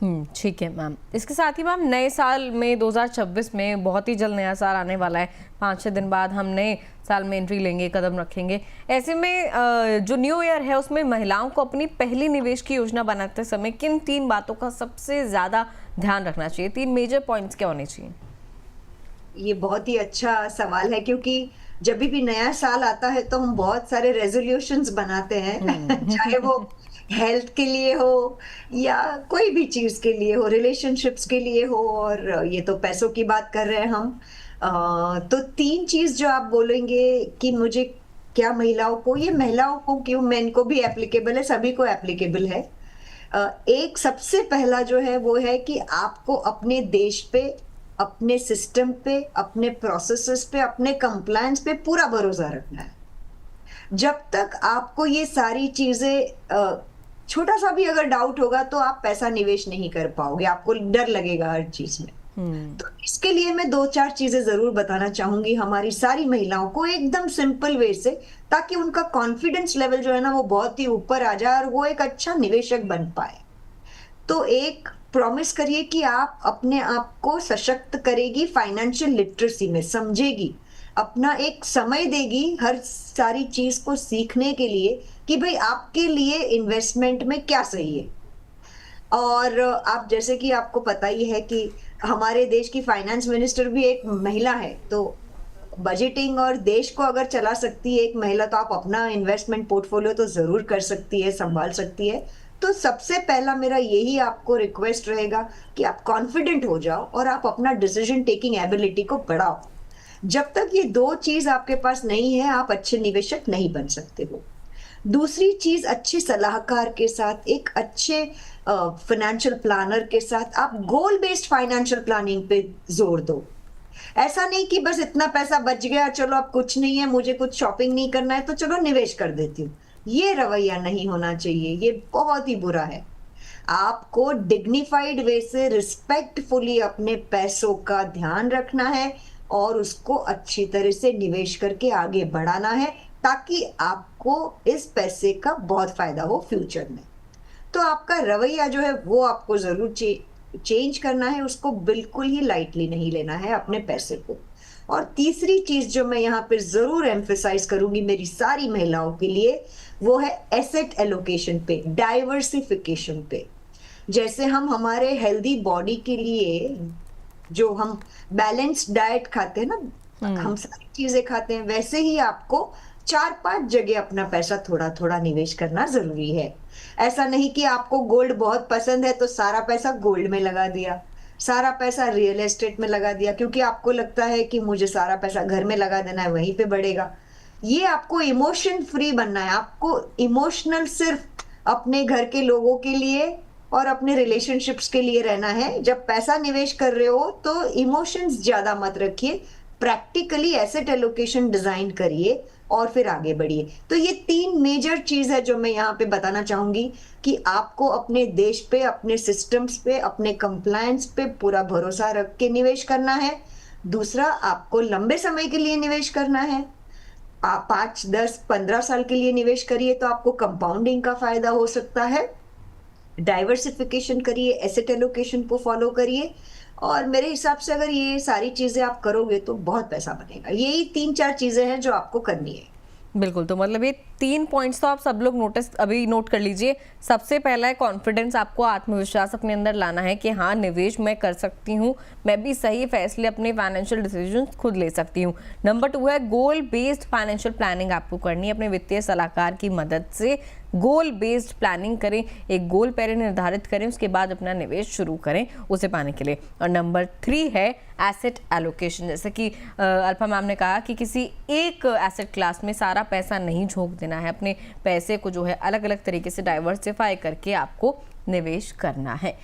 ठीक है मैम। इसके साथ ही मैम नए साल में 2026 में बहुत ही जल्द नया साल आने वाला है। 5-6 दिन बाद हम नए साल में एंट्री लेंगे, कदम रखेंगे। ऐसे में जो न्यू ईयर है उसमें महिलाओं को अपनी पहली निवेश की योजना बनाते समय किन 3 बातों का सबसे ज्यादा ध्यान रखना चाहिए? 3 मेजर पॉइंट्स क्या होने चाहिए? ये बहुत ही अच्छा सवाल है, क्योंकि जब भी नया साल आता है तो हम बहुत सारे रेजोल्यूशंस बनाते हैं चाहे वो हेल्थ के लिए हो या कोई भी चीज के लिए हो, रिलेशनशिप्स के लिए हो, और ये तो पैसों की बात कर रहे हैं हम। तो 3 चीज जो आप बोलेंगे कि मुझे क्या महिलाओं को, ये महिलाओं को क्यों, मेन को भी एप्लीकेबल है, सभी को एप्लीकेबल है। एक सबसे पहला जो है वो है कि आपको अपने देश पे, अपने सिस्टम पे, अपने प्रोसेसेस पे, अपने कंप्लायंस पे पूरा भरोसा रखना है। जब तक आपको ये सारी चीजें, छोटा सा भी अगर डाउट होगा तो आप पैसा निवेश नहीं कर पाओगे, आपको डर लगेगा हर चीज में। तो इसके लिए मैं 2-4 चीजें जरूर बताना चाहूंगी हमारी सारी महिलाओं को, एकदम सिंपल वे से, ताकि उनका कॉन्फिडेंस लेवल जो है ना वो बहुत ही ऊपर आ जाए और वो एक अच्छा निवेशक बन पाए। तो एक प्रॉमिस करिए कि आप अपने आप को सशक्त करेगी, फाइनेंशियल लिटरेसी में समझेगी, अपना एक समय देगी हर सारी चीज को सीखने के लिए कि भाई आपके लिए इन्वेस्टमेंट में क्या सही है। और आप, जैसे कि आपको पता ही है कि हमारे देश की फाइनेंस मिनिस्टर भी एक महिला है, तो बजटिंग और देश को अगर चला सकती है एक महिला, तो आप अपना इन्वेस्टमेंट पोर्टफोलियो तो जरूर कर सकती है, संभाल सकती है। तो सबसे पहला मेरा यही आपको रिक्वेस्ट रहेगा कि आप कॉन्फिडेंट हो जाओ और आप अपना डिसीजन टेकिंग एबिलिटी को बढ़ाओ। जब तक ये 2 चीज आपके पास नहीं है, आप अच्छे निवेशक नहीं बन सकते हो। दूसरी चीज, अच्छे सलाहकार के साथ, एक अच्छे फाइनेंशियल प्लानर के साथ आप गोल बेस्ड फाइनेंशियल प्लानिंग पे जोर दो। ऐसा नहीं कि बस इतना पैसा बच गया, चलो अब कुछ नहीं है, मुझे कुछ शॉपिंग नहीं करना है तो चलो निवेश कर देती हूँ। ये रवैया नहीं होना चाहिए, ये बहुत ही बुरा है। आपको डिग्निफाइड वे से रिस्पेक्टफुली अपने पैसों का ध्यान रखना है और उसको अच्छी तरह से निवेश करके आगे बढ़ाना है, ताकि आपको इस पैसे का बहुत फायदा हो फ्यूचर में। तो आपका रवैया जो है वो आपको जरूर चेंज करना है, उसको बिल्कुल ही लाइटली नहीं लेना है अपने पैसे को। और तीसरी चीज जो मैं यहाँ पे जरूर एम्फेसाइज करूंगी मेरी सारी महिलाओं के लिए, वो है एसेट एलोकेशन पे, डाइवर्सिफिकेशन पे। जैसे हम हमारे हेल्दी बॉडी के लिए जो हम बैलेंस्ड डाइट खाते हैं ना, हम सारी चीजें खाते हैं, वैसे ही आपको 4-5 जगह अपना पैसा थोड़ा थोड़ा निवेश करना जरूरी है। ऐसा नहीं कि आपको गोल्ड बहुत पसंद है तो सारा पैसा गोल्ड में लगा दिया, सारा पैसा रियल एस्टेट में लगा दिया, क्योंकि आपको लगता है कि मुझे सारा पैसा घर में लगा देना है, वहीं पे बढ़ेगा। ये आपको इमोशन फ्री बनना है, आपको इमोशनल सिर्फ अपने घर के लोगों के लिए और अपने रिलेशनशिप्स के लिए रहना है। जब पैसा निवेश कर रहे हो तो इमोशंस ज्यादा मत रखिए, प्रैक्टिकली एसेट एलोकेशन डिजाइन करिए और फिर आगे बढ़िए। तो ये 3 मेजर चीज है जो मैं यहाँ पे बताना चाहूंगी कि आपको अपने देश पे, अपने सिस्टम्स पे, अपने कंप्लायंस पे पूरा भरोसा रख के निवेश करना है। दूसरा, आपको लंबे समय के लिए निवेश करना है। आप 5, 10, 15 साल के लिए निवेश करिए तो आपको कंपाउंडिंग का फायदा हो सकता है। डाइवर्सिफिकेशन करिए, एसेट एलोकेशन को फॉलो करिए, और मेरे हिसाब से अगर ये सारी चीजें आप करोगे तो बहुत पैसा बनेगा। यही 3-4 चीजें हैं जो आपको करनी है। बिल्कुल, तो मतलब ये 3 पॉइंट्स तो आप सब लोग अभी नोट कर लीजिए। सबसे पहला है कॉन्फिडेंस, आपको आत्मविश्वास अपने अंदर लाना है कि हाँ, निवेश मैं कर सकती हूँ, मैं भी सही फैसले, अपने फाइनेंशियल डिसीजन खुद ले सकती हूँ। नंबर 2 है गोल बेस्ड फाइनेंशियल प्लानिंग आपको करनी है, अपने वित्तीय सलाहकार की मदद से गोल बेस्ड प्लानिंग करें, एक गोल पहले निर्धारित करें, उसके बाद अपना निवेश शुरू करें उसे पाने के लिए। और नंबर 3 है एसेट एलोकेशन। जैसे कि अल्फा मैम ने कहा कि किसी एक एसेट क्लास में सारा पैसा नहीं झोंक देना है, अपने पैसे को जो है अलग अलग तरीके से डाइवर्सिफाई करके आपको निवेश करना है।